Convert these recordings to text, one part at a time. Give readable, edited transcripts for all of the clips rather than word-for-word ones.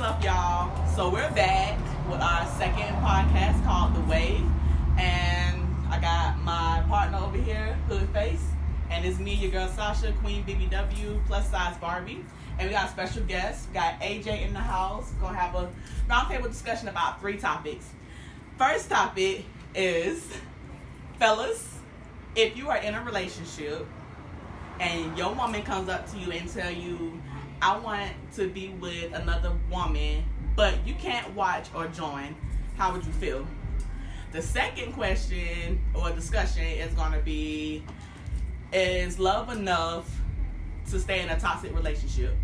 up, y'all? So we're back with our second podcast called The Wave, and I got my partner over here, Hoodface, and it's me, your girl Sasha, Queen BBW, plus size Barbie, and we got a special guest. We got AJ in the house. We're gonna have a roundtable discussion about 3 topics. First topic is, fellas, if you are in a relationship and your woman comes up to you and tell you, I want to be with another woman, but you can't watch or join, how would you feel? The second question or discussion is going to be, is love enough to stay in a toxic relationship?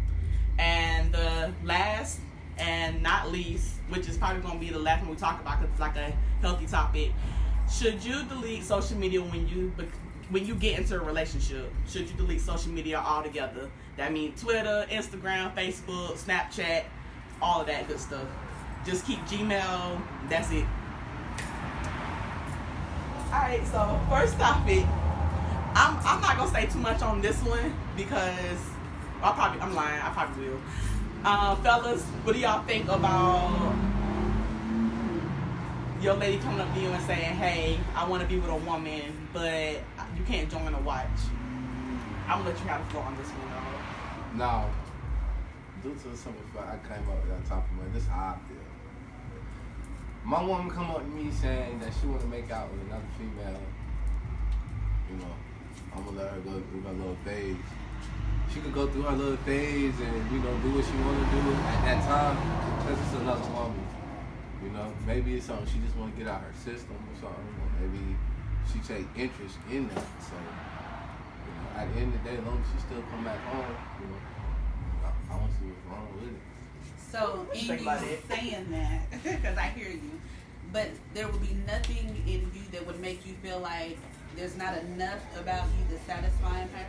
And the last and not least, which is probably going to be the last one we talk about because it's like a healthy topic, should you delete social media when you get into a relationship? Should you delete social media altogether? That means Twitter, Instagram, Facebook, Snapchat, all of that good stuff. Just keep Gmail. That's it. Alright, so first topic. I'm not gonna say too much on this one because I'm lying. I probably will. Fellas, what do y'all think about your lady coming up to you and saying, hey, I want to be with a woman, but you can't join or watch? I'm gonna let you have the floor on this one, though. Now, due to the simple fact I came up with that topic, man, this is how I feel. My woman come up to me saying that she want to make out with another female. You know, I'm gonna let her go through her little phase. She could go through her little phase and, you know, do what she want to do at that time because it's another woman. You know, maybe it's something she just want to get out her system or something. Or maybe she take interest in that. So, you know, at the end of the day, as long as she still come back home, you know, I don't see what's wrong with it. So, in you saying that, because I hear you, but there would be nothing in you that would make you feel like there's not enough about you that's satisfying her?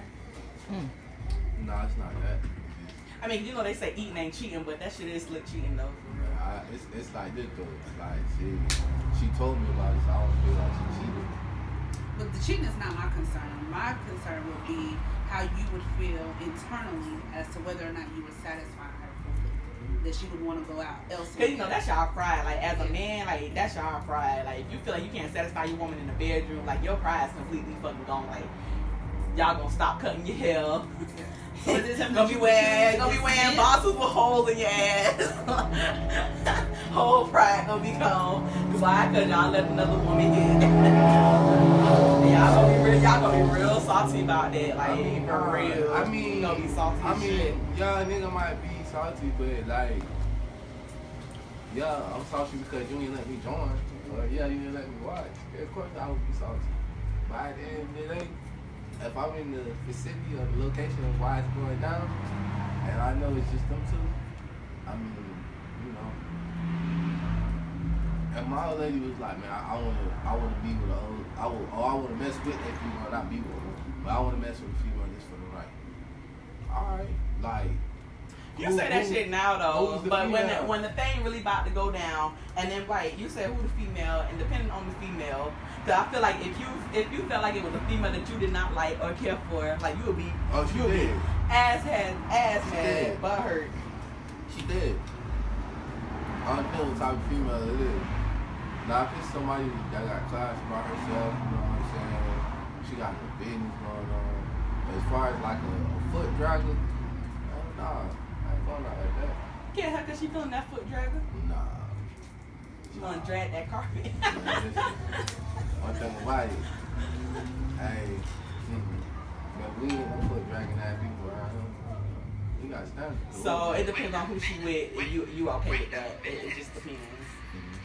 No, it's not that. I mean, you know, they say eating ain't cheating, but that shit is slick cheating, though. It's like this, though. Like, she told me about it, so I don't feel like she cheated. But the cheating is not my concern. My concern would be how you would feel internally as to whether or not you would satisfy her fully. That she would want to go out elsewhere. Cause you know, that's y'all pride. Like, as a man, like, that's y'all pride. Like, if you feel like you can't satisfy your woman in the bedroom, like, your pride's completely fucking gone. Like, y'all gonna stop cutting your hair. Gonna be wearing boxes with holes in your ass. Whole pride gonna be gone. Why? Cause y'all let another woman in. Y'all gonna be real salty about that. Like, for real. I mean, you gonna be salty. y'all nigga might be salty, but like, yeah, I'm salty because you ain't let me join. Or yeah, you didn't let me watch. Yeah, of course I would be salty. But at the end of the day, if I'm in the vicinity or the location of why it's going down, and I know it's just them two, I mean, you know. And my old lady was like, man, I wanna be with I wanna mess with a female, not be with her, but I wanna mess with a female just for the right. Alright, like. You say that shit now though, but when the thing really about to go down, and then you said who the female, and depending on the female, cause I feel like if you felt like it was a female that you did not like or care for, like you would be, be ass mad, butt hurt. She did. I don't know what type of female it is. Now if it's somebody that got class by herself, you know what I'm saying? She got the business going on. As far as like a foot dragger, nah. Like that. Get her cause she feeling that foot dragger? Nah. She gonna drag that carpet. One thing about it, hey, we ain't no foot dragging that people around here. We got standards. So it depends on who she with. You okay with that? It just depends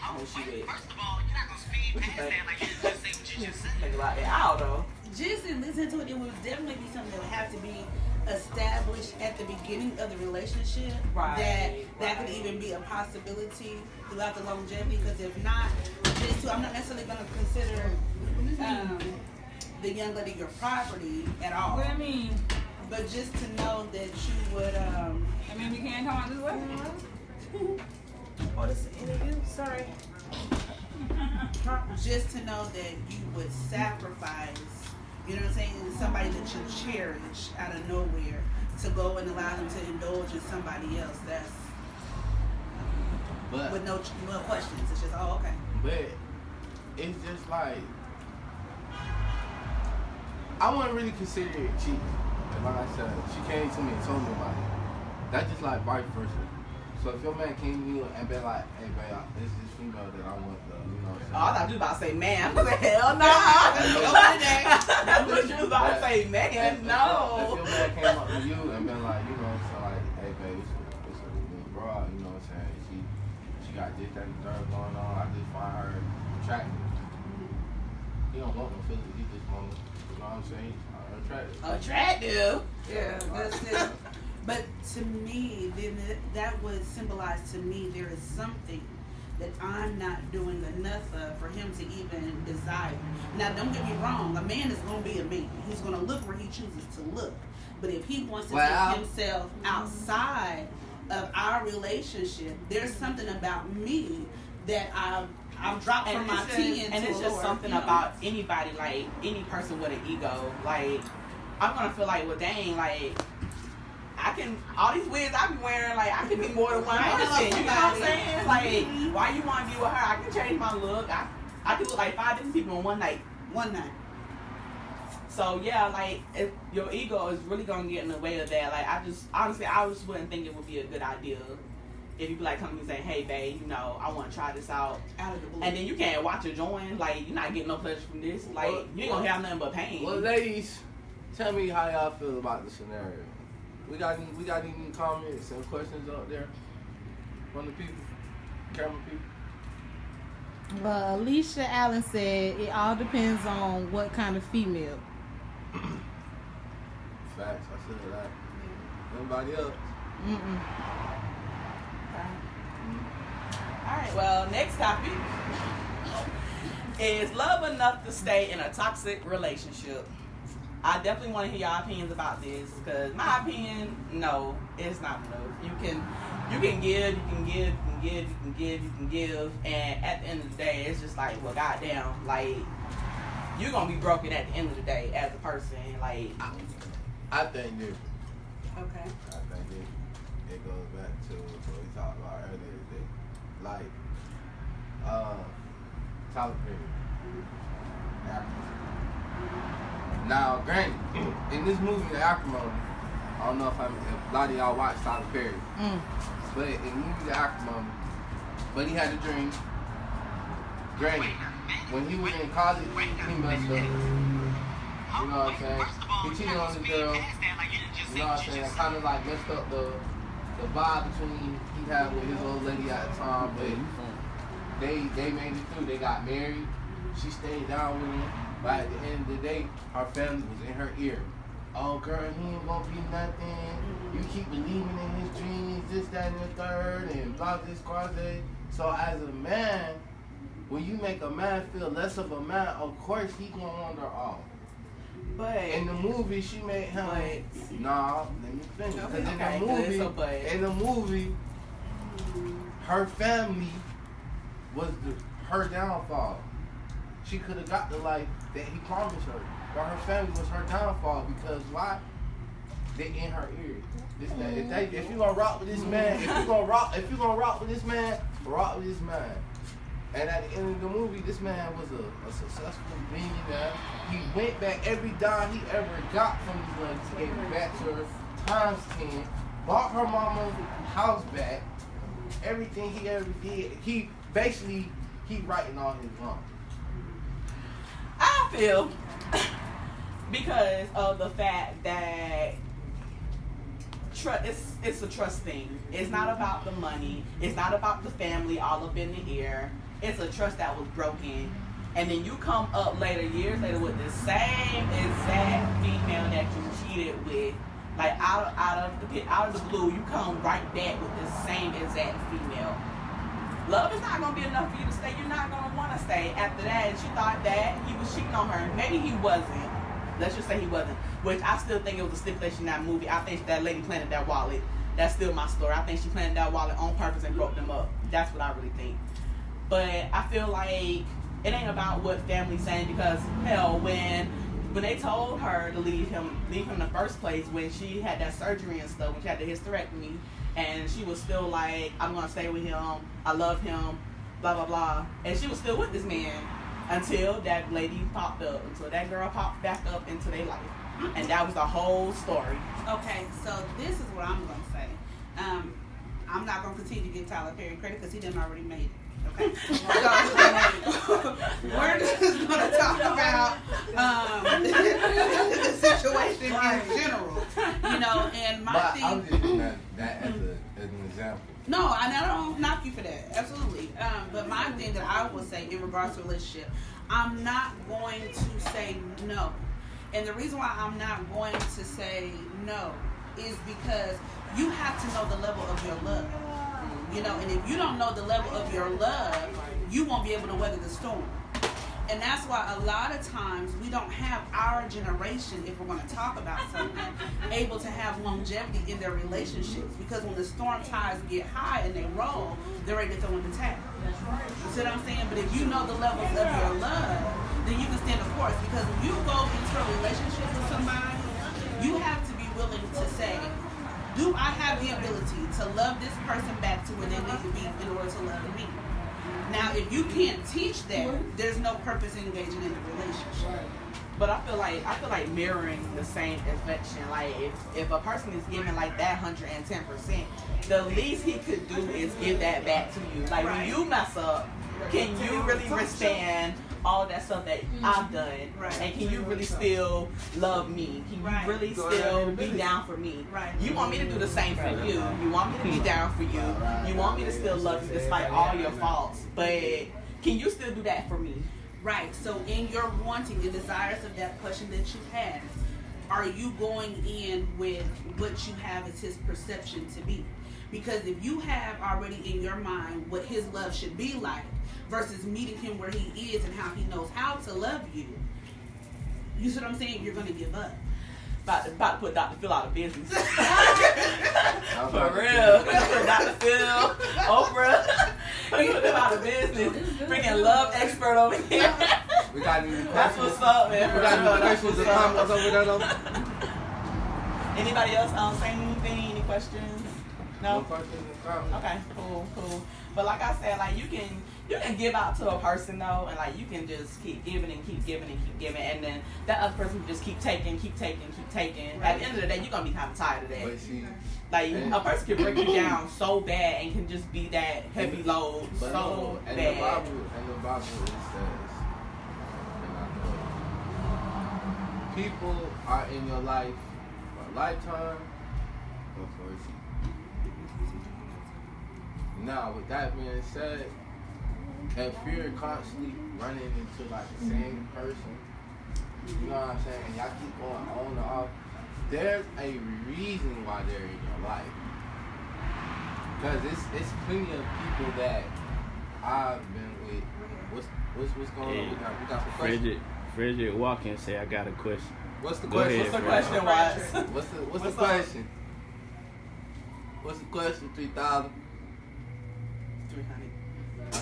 on who she with. First of all, you're not gonna speed past that like you just say what you just said. Think about it. I don't know. Just in listening to it, it would definitely be something that would have to be established at the beginning of the relationship, that could even be a possibility throughout the longevity, because if not, I'm not necessarily going to consider the young lady your property at all. What I mean? But just to know that you would I mean, we can't come out this way? Oh, this is an interview? Sorry. Just to know that you would sacrifice, you know what I'm saying, somebody that you cherish out of nowhere to go and allow them to indulge in somebody else. That's But with no questions. It's just, oh, okay. But it's just like I wouldn't really consider it cheating. And like I said, she came to me and told me about it. That's just like vice versa. So if your man came to you and been like, hey babe, this is this female that I want to, you know what I'm saying? Oh, I thought you was about to say man. I was like, hell no. That's what you was about to say, man. No. If your man came up to you and been like, you know, so like, hey babe, it's a new broad, you know what I'm saying? She got this, that, and the third going on. I just find her attractive. He don't want no feelings. He just want, you know what I'm saying? Attractive. Yeah, that's it. But to me, then that would symbolize to me there is something that I'm not doing enough of for him to even desire. Now, don't get me wrong. A man is going to be a man. He's going to look where he chooses to look. But if he wants to take himself outside of our relationship, there's something about me that I'm dropped from my 10 and it's just something about anybody, like any person with an ego. Like, I'm gonna feel like, well, dang, like I can all these wigs I be wearing, like I can be more than one person. You know what I'm saying? Like, why you want to be with her? I can change my look. I can look like 5 different people in one night. So yeah, like if your ego is really gonna get in the way of that. Like I just wouldn't think it would be a good idea. If you be like coming and saying, hey babe, you know, I want to try this out of the blue. And then you can't watch her join, like you're not getting no pleasure from this. Like you ain't gonna have nothing but pain. Well, ladies, tell me how y'all feel about the scenario. We got any comments and questions out there from the people, camera people? Well, Alicia Allen said it all depends on what kind of female. Facts, I said that. Anybody else? Alright, well, next topic is love enough to stay in a toxic relationship? I definitely want to hear y'all opinions about this, because my opinion, no, it's not enough. You can give, and at the end of the day, it's just like, well, goddamn, like, you're going to be broken at the end of the day as a person. Like, I think different. Okay. I think it goes back to what we talked about earlier today. Like, Tyler Perry. Now, granted, in this movie, The Acrimony, I don't know if a lot of y'all watch Tyler Perry, but in the movie, The Acrimony, but he had a dream. Granted, when he was in college, he messed up. You know what I'm saying? He cheated on his girl. You know what I'm saying? That kind of like messed up the vibe between he had with his old lady at the time, but they made it through. They got married. She stayed down with him. But at the end of the day, her family was in her ear. Oh, girl, he ain't gonna be nothing. You keep believing in his dreams, this, that, and the third, and blah, this, quasi. So as a man, when you make a man feel less of a man, of course he gonna wander off. but In the movie, she made him. Nah, let me finish. Because in the movie, her family was her downfall. She could have got the life that he promised her, but her family was her downfall because why? They in her ear. If you gonna rock with this man, if you gonna rock with this man, rock with this man. And at the end of the movie, this man was a successful billionaire. He went back every dime he ever got from these ladies. He gave it back to her times 10. Bought her mama's house back. Everything he ever did, he righting all his wrongs. I feel because of the fact that it's a trust thing. It's not about the money. It's not about the family all up in the ear. It's a trust that was broken. And then you come up years later with the same exact female that you cheated with. Like out of the blue, you come right back with the same exact female. Love is not going to be enough for you to stay. You're not going to want to stay. After that, she thought that he was cheating on her. Maybe he wasn't. Let's just say he wasn't. Which I still think it was a stipulation in that movie. I think that lady planted that wallet. That's still my story. I think she planted that wallet on purpose and broke them up. That's what I really think. But I feel like it ain't about what family's saying, because hell, when when they told her to leave him in the first place, when she had that surgery and stuff, when she had the hysterectomy, and she was still like, I'm gonna stay with him, I love him, blah blah blah, and she was still with this man until that lady popped up, until that girl popped back up into their life, and that was the whole story. Okay, so this is what I'm gonna say. I'm not gonna continue to give Tyler Perry credit because he done already made it. Okay, so we're just gonna talk about the situation in general, you know. And my But thing, I'm just using that as an example. no, and I don't knock you for that, absolutely. But my thing that I will say in regards to relationship, I'm not going to say no, and the reason why I'm not going to say no is because you have to know the level of your love. You know, and if you don't know the level of your love, you won't be able to weather the storm. And that's why a lot of times we don't have our generation, if we're going to talk about something, able to have longevity in their relationships. Because when the storm tides get high and they roll, they're ready to throw in the towel. You see what I'm saying? But if you know the levels of your love, then you can stand the course. Because when you go into a relationship with somebody, you have to be willing to say, do I have the ability to love this person back to where they need to be in order to love me? Now, if you can't teach that, there's no purpose in engaging in a relationship. But I feel like mirroring the same affection. Like if a person is giving like that 110%, the least he could do is give that back to you. Like when you mess up, can you really withstand all that stuff that I've done? Right. And can you really still love me? Can you really still be down for me? Right. You want me to do the same for you. You want me to be down for you. You want me to still love you despite all your faults. But can you still do that for me? Right. So in your wanting the desires of that person that you have, are you going in with what you have as his perception to be? Because if you have already in your mind what his love should be like versus meeting him where he is and how he knows how to love you, you see what I'm saying? You're going to give up. About to put Dr. Phil out of business. For For real. Dr. Phil, Oprah. We put them out of business. Freaking love expert over here. We got any That's questions? what's up, man. We got any That's questions or what's up. comments over there though? Anybody else saying anything? Any questions? No No? questions or comments? Okay, cool. But like I said, like you can give out to a person though, and like you can just keep giving and keep giving and keep giving, and then that other person can just keep taking. At the end of the day, you're gonna be kind of tired of that. But see, Like a person can break you down so bad and can just be that heavy load but so and bad. the Bible it says, and I know, people are in your life for a lifetime or for a season. Now, with that being said, if you're constantly running into like the same person, you know what I'm saying, and y'all keep going on and off, there's a reason why they're in your life. Because it's plenty of people that I've been with. What's going on? We got some questions. Frederick Watkins say I got a question. What's the Go question? ahead, What's the question, Watts? What's the What's question? What's the question? 3,000. 300.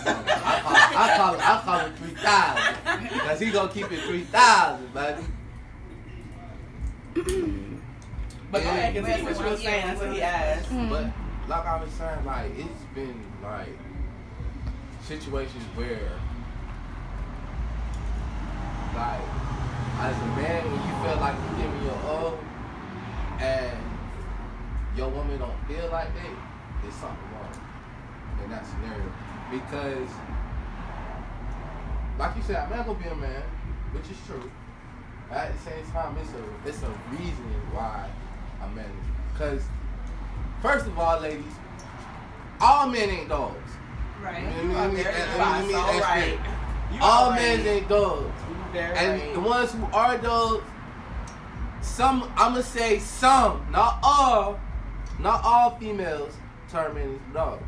I call it 3,000. Because he gonna keep it 3,000, baby. But go ahead, continue what you were saying until he asked. But like I was saying, like it's been like situations where like as a man when you feel like you're giving your all and your woman don't feel like that, there's something wrong in that scenario. Because like you said, a man gonna be a man, which is true. At the same time, it's a reason why a man is. Because first of all, ladies, all men ain't dogs. Right. You are very right. All right. You are All right. men ain't dogs. You very And right. the ones who are dogs, some, I'ma say some, not all females turn men into dogs.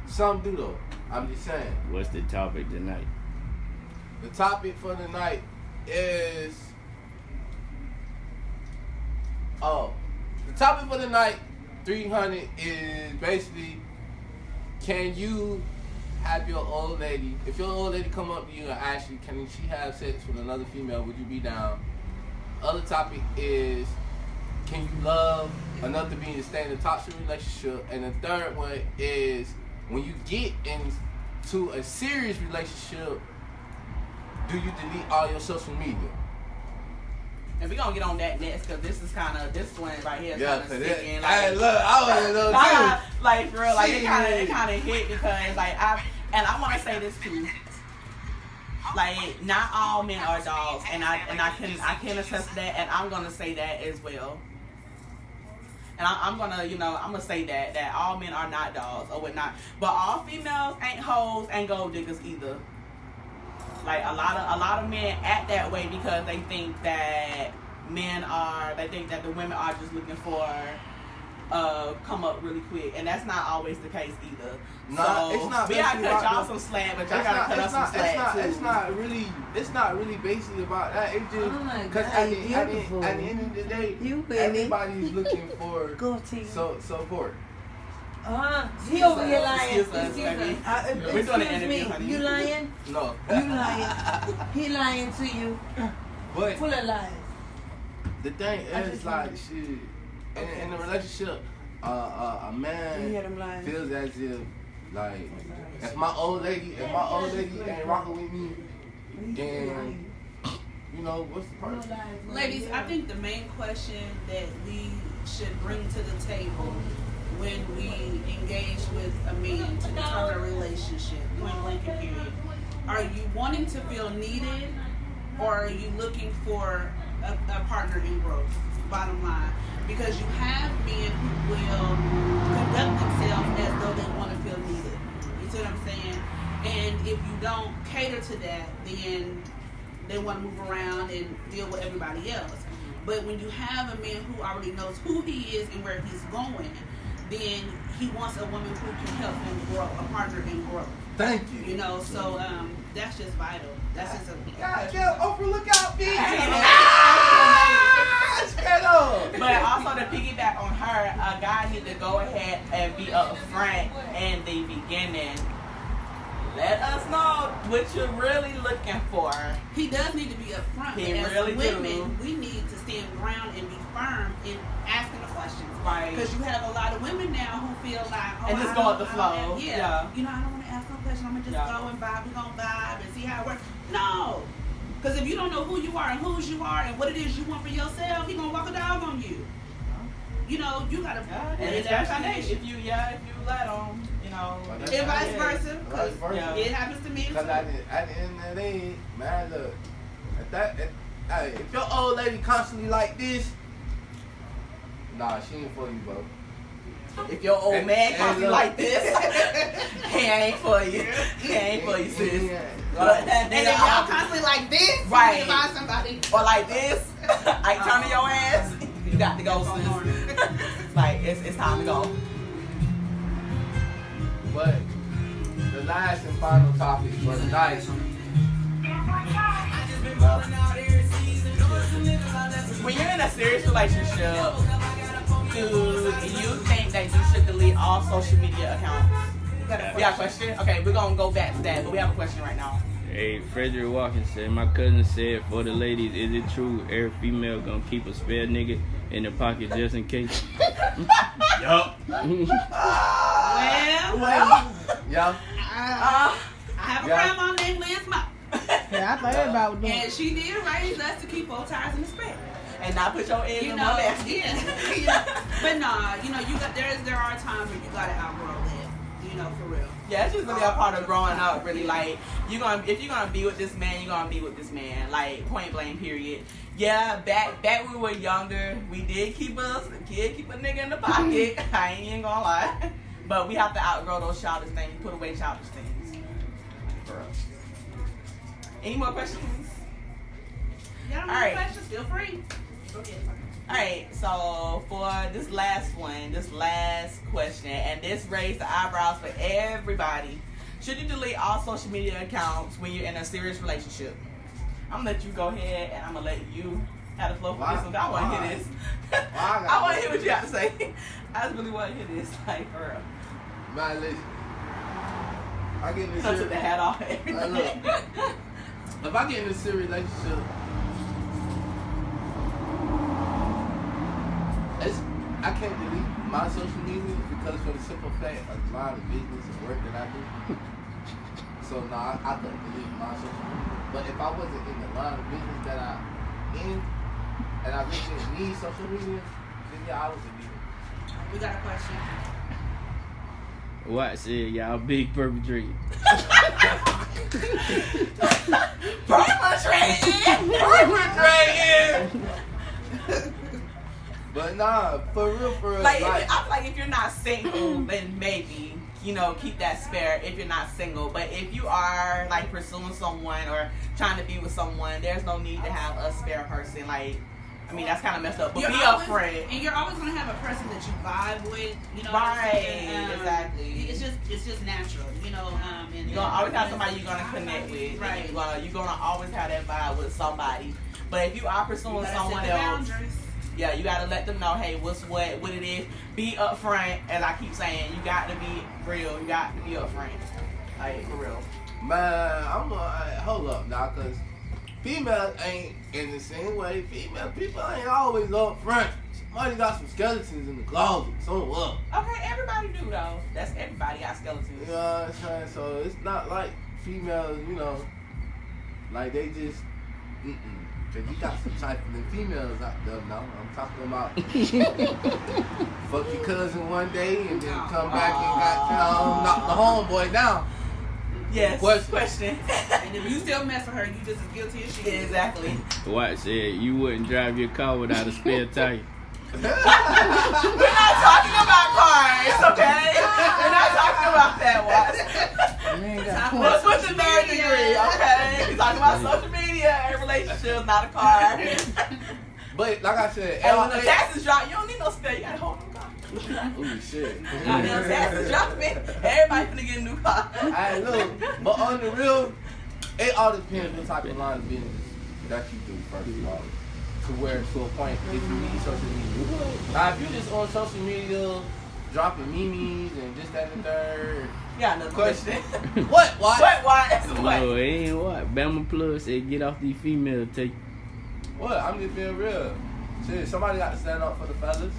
Some do though. I'm just saying. What's the topic tonight? The topic for the night is the topic for the night 300 is basically, can you have your old lady, if your old lady come up to you and ask you, can she have sex with another female, would you be down? Other topic is, can you love enough to be in stay in a toxic relationship? And the third one is, when you get into a serious relationship, do you delete all your social media? And we're gonna get on that next, because this one right here is kind of sticking. Hey, look, I want to know too. Like, for real, like, it kind of hit, because, like, I want to say this too. Like, not all men are dogs, and I can attest to that, and I'm gonna say that as well. And I'm gonna say that all men are not dogs or whatnot, but all females ain't hoes and gold diggers either. Like, a lot of men act that way because they think that the women are just looking for come up really quick, and that's not always the case either. No, so it's not. We gotta cut y'all some slack, but y'all gotta cut us some slack too. It's not really basically about that. It's just because at the end of the day, everybody's looking for support. He over here lying. Excuse us, baby. We're doing an interview, honey. You lying? No. You lying. He lying to you. But Full of lies. the thing is, like, shit. In a relationship, a man feels as if, like, if my old lady ain't rocking with me, then, you know, what's the purpose? Ladies, I think the main question that we should bring to the table when we engage with a man to determine a relationship, point blank and period, are you wanting to feel needed, or are you looking for a partner in growth? Bottom line. Because you have men who will conduct themselves as though they want to feel needed. You see what I'm saying? And if you don't cater to that, then they want to move around and deal with everybody else. But when you have a man who already knows who he is and where he's going, then he wants a woman who can help him grow, a partner in growth. Thank you. You know, so that's just vital. That's just a God, Oprah, look out, bitch. But also to piggyback on her, a guy need to go ahead and be upfront in the beginning. Let us know what you're really looking for. He does need to be upfront. He but really as women, we need to stand ground and be firm in asking the questions. Right. Because you have a lot of women now who feel like, oh, and just go with the flow. Yeah. You know, I don't want to ask no question. I'm going to just go and vibe. We're going to vibe and see how it works. No. Because if you don't know who you are and whose you are and what it is you want for yourself, he's going to walk a dog on you. You know, you got to put in that foundation. If you let him, you know. And vice versa. Because it happens to me. Because at the end of the day, man, look, if your old lady constantly like this, nah, she ain't for you, bro. If your old man constantly like this, he ain't for you. He ain't for you, sis. And if y'all constantly like this, right? You need to find somebody. Or like this, I turn to your ass. You got to go, sis. Like it's time to go. But the last and final topic for the night. When you're in a serious relationship, do you think that you should delete all social media accounts? We got a question? Okay, we're going to go back to that, but we have a question right now. Hey, Frederick Watkins said, my cousin said, for the ladies, is it true every female gonna keep a spare nigga in the pocket just in case? Yup. Well, Yeah. I have a grandma named Lance Mott. Yeah, I thought everybody was doing And she did raise us to keep both tires in the spare. And not put your eggs in one basket. Yeah. But nah, you know, there are times where you gotta outgrow that. You know, for real. Yeah, it's just really a part of growing up, really. Like, if you're gonna be with this man, you're gonna be with this man. Like, point blank, period. Yeah, back when we were younger, we did keep a nigga in the pocket. I ain't even gonna lie. But we have to outgrow those childish things. Put away childish things. For real. Any more questions? Y'all have any questions? Feel free. Alright, so for this last question, and this raised the eyebrows for everybody. Should you delete all social media accounts when you're in a serious relationship? I'm gonna let you go ahead, and I'm gonna let you have the flow for this one. I want to hear this. I want to hear what you have to say. I just really want to hear this, like, for real. Man, listen. I get in I this took the hat off. I know. If I get in a serious relationship, I can't delete my social media because for the simple fact of a lot of business and work that I do. So I couldn't delete my social media. But if I wasn't in the line of business that I'm in and I really didn't need social media, then yeah, I would delete it. We got a question. What said y'all big perpetrator? But nah, for real, Like, I feel like if you're not single, then maybe, keep that spare if you're not single. But if you are, like, pursuing someone or trying to be with someone, there's no need to have a spare person. Like, I mean, that's kind of messed up. But be upfront. And you're always going to have a person that you vibe with, Right, what I'm saying? exactly. It's just natural, and you're going to always have somebody you're going to connect with. Right. You're going to always have that vibe with somebody. But if you are pursuing someone else, yeah, you got to let them know, hey, what it is. Be upfront. As I keep saying, you got to be real. You got to be upfront. Like, for real. Man, hold up now, because females ain't in the same way. Female people ain't always upfront. Somebody got some skeletons in the closet. Some up. Okay, everybody do, though. That's everybody got skeletons. You know what I'm saying? So it's not like females, like they just, Cause you got some trifling females out there now. I'm talking about fuck your cousin one day and then come back and got, knock the homeboy down. Yes. Question. And if you still mess with her, you just as guilty as she is. Exactly. What said you wouldn't drive your car without a spare tire? We're not talking about cars, okay? We're not talking about that, Watts. Let's put the third degree, okay? We're talking about social media and relationships, not a car. But like I said, And when the taxes drop, you don't need no spare. You got to hold them car. Ooh, shit. When the taxes dropping, everybody finna get a new car. Alright, look, but on the real, it all depends what type of line of business that you do first of all. To a point, if you need social media. Now, if you just on social media, dropping memes and this, that, and the third. Yeah, another question. What? What? No, it ain't what. Bama Plus said get off these females. Take. What? I'm just being real. Shit, somebody got to stand up for the fellas.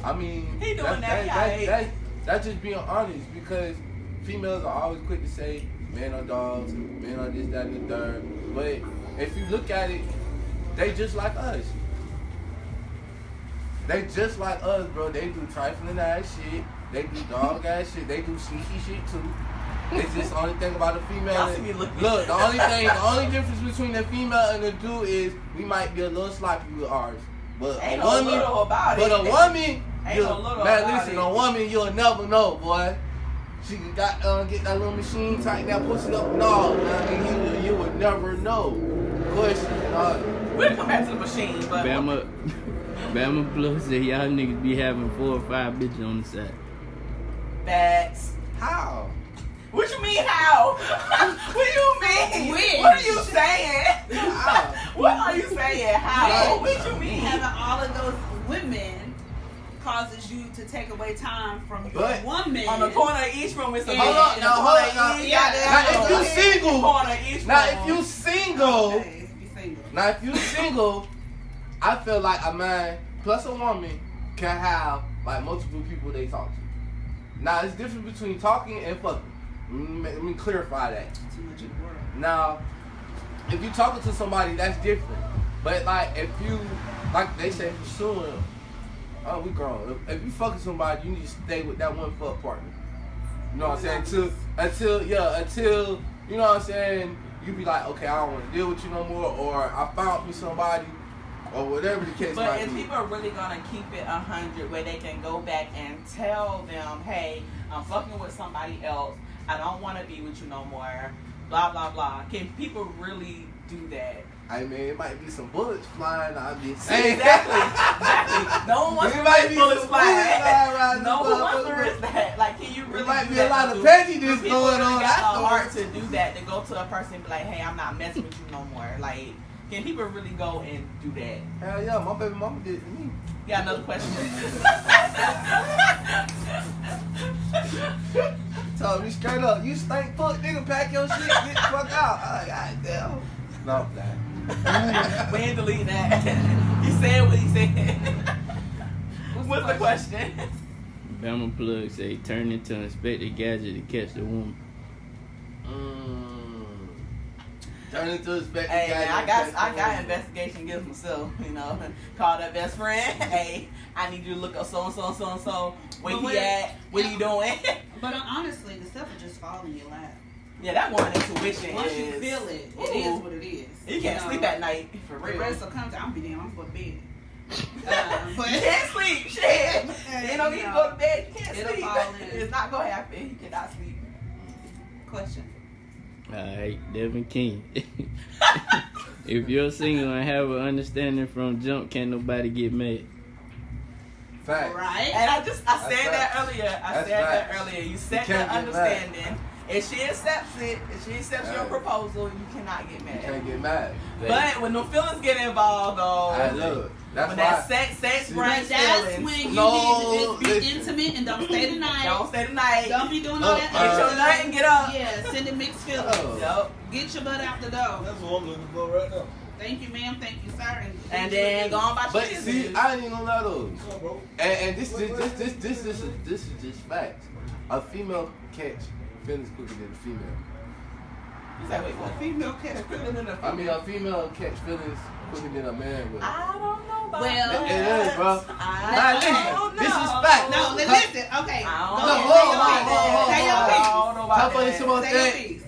I mean, He doing that. that's just being honest because females are always quick to say men are dogs, men are this, that, and the third. But if you look at it, they just like us. They just like us, bro. They do trifling ass shit. They do dog ass shit. They do sneaky shit too. It's just the only thing about a female. Look, the only difference between the female and the dude is we might be a little sloppy with ours. But ain't a woman, a woman, you'll never know, boy. She got get that little machine, tighten that pussy up. No, man, you would never know. Question. We'll come back to the machine, but Bama Plus said y'all niggas be having 4 or 5 bitches on the side. Facts. How? What you mean how? What do you mean? Which? What are you saying? How? What are you saying? How? What you mean? Having all of those women causes you to take away time from your woman. On the corner of each room is a Hold on, now. Now, if you single, now if you single, I feel like a man plus a woman can have like multiple people they talk to. Now, it's different between talking and fucking. Let me clarify that. Too much in the world. Now, if you talking to somebody, that's different. But like, if you, like they say, pursuing, we grown. If you fucking somebody, you need to stay with that one fuck partner. You know what I'm saying? Until you know what I'm saying. You be like, okay, I don't want to deal with you no more, or I found me somebody, or whatever the case might be. But if people are really gonna keep it 100, where they can go back and tell them, hey, I'm fucking with somebody else. I don't want to be with you no more. Blah blah blah. Can people really do that? I mean, it might be some bullets flying. I'll be saying exactly. No one wants to risk bullets flying. No one wants to risk that. Like, can you really? There might do be a lot of pettiness going on. Got the heart to do that. To go to a person and be like, hey, I'm not messing with you no more. Like, can people really go and do that? Hell yeah, my baby mama did it to me. You got another question? told me straight up, you stink foot nigga, pack your shit, get the fuck out. I like, God damn. No, that. We ain't delete that. He said what he said. What's the question? Bama Plug say turn into Inspector Gadget to catch the woman. Turn into Inspector Hey Gadget. man, I got investigation gifts myself, you know. Call that best friend. Hey, I need you to look up so and so and so and so. Where he at? What he doing? But honestly, the stuff will just fall in your lap. Yeah, that one intuition Once is. you feel it, Ooh. it is what it is. You can't know, sleep at night for The real. rest will come to. I'm be damn. I'm going to bed. But You can't sleep. Shit. You don't need to go to bed. You can't It'll sleep. fall in. It's not gonna happen. You cannot sleep. question. Alright, Devin King. If you're single and have an understanding from jump, can't nobody get mad. Fact. Right? And I said that facts. earlier. That's said that facts. earlier. You set can't the get understanding. If she accepts it, if she accepts your Right. proposal, you cannot get You mad. can't get mad. But when the feelings get involved, though, I look. That's when why. that sex But brings that's feelings, when you No, need to just be listen. intimate and don't stay the night. don't stay the night. Don't be doing all that. Get your extra. nut and get up. Yeah, send it mixed feelings. Oh. Yup. Get your butt out the door. That's what I'm looking for right now. Thank you, ma'am. Thank you, sir. And then go on about your But business. see, I ain't even gonna lie those. What's up, bro? And this is just facts. A female catch feelings quicker than a female. You say, wait, what? Female catch I mean, a female catch feelings quicker than a man will. I don't know about Well, that. It is, bro. I Now don't listen, know. this is fact. No, listen. Okay. I Go don't ahead. know. Say your piece. I don't know about How funny that. someone Say your said, piece.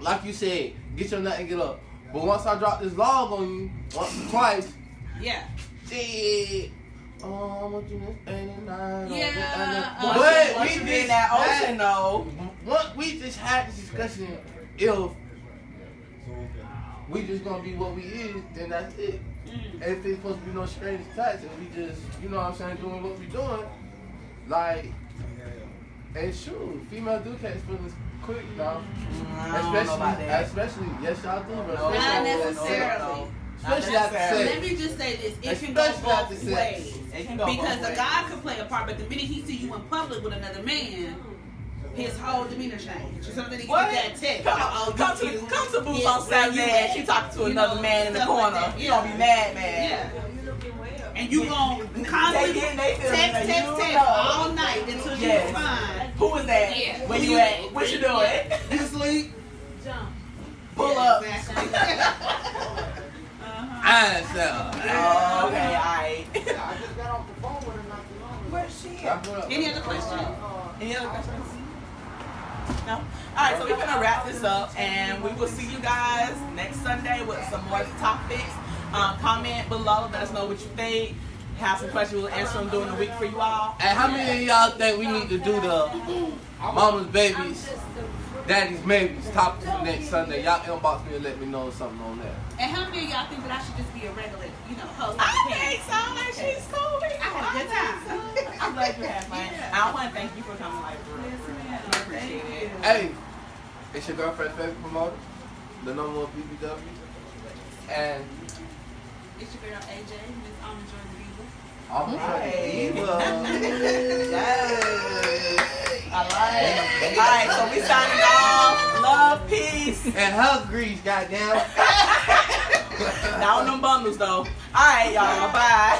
like you said, get your nut and get up. But once I drop this log on you, once or twice, Yeah. shit. Oh, I want you to stay tonight. Yeah, Once you get in that ocean, though. We just had this discussion. If we just gonna be what we is, then that's it. If it's supposed to be no strings attached, and we just, you know what I'm saying, doing what we doing, like, it's true. Female do catch feelings quick, though. I don't know about that. Especially, yes, y'all do, bro. No, Not no, necessarily. no. Especially Not after necessarily. sex. Let me just say this. It can go Especially after both sex. ways. It can go Because both a ways. guy could play a part, but the minute he see you in public with another man, his whole demeanor changes. Something he What? get that text. Come to Boots Yeah, on Saturday where you and at? she talking to You another know, man in the stuff like corner. that. You gonna be mad, Yeah. man. And you gon' They constantly getting they feelings text, and text, you text know. all night until you Yes. find. Who is that? Yeah. Where Who you you at? at? What you doing? You sleep? Pull Yeah, up. Exactly. I sell. Oh, okay, alright. I just got off the phone with her not too long ago. Where's she at? Any other questions? Any other questions? No? Alright, so we're gonna wrap this up and we will see you guys next Sunday with some more topics. Comment below, let us know what you think. Have some questions, we'll answer them during the week for you all. And how many of y'all think we need to do the mama's babies, daddy's babies top two next Sunday? Y'all inbox me and let me know something on that. And how many of y'all think that I should just be a regular, host? I think so, like she's cool. I had a good time. I'm glad you had fun. Yeah. I want to thank you for coming, like, for real. I appreciate it. Hey, it's your girlfriend's favorite promoter, the number one BBW. And It's your girl AJ, Miss Jordan Beaver. I'm Right. Diva. Yes. I like it. All right, so we signing off. Love, peace. And hug grease, goddamn. Down them bundles, though. All right, y'all. Bye.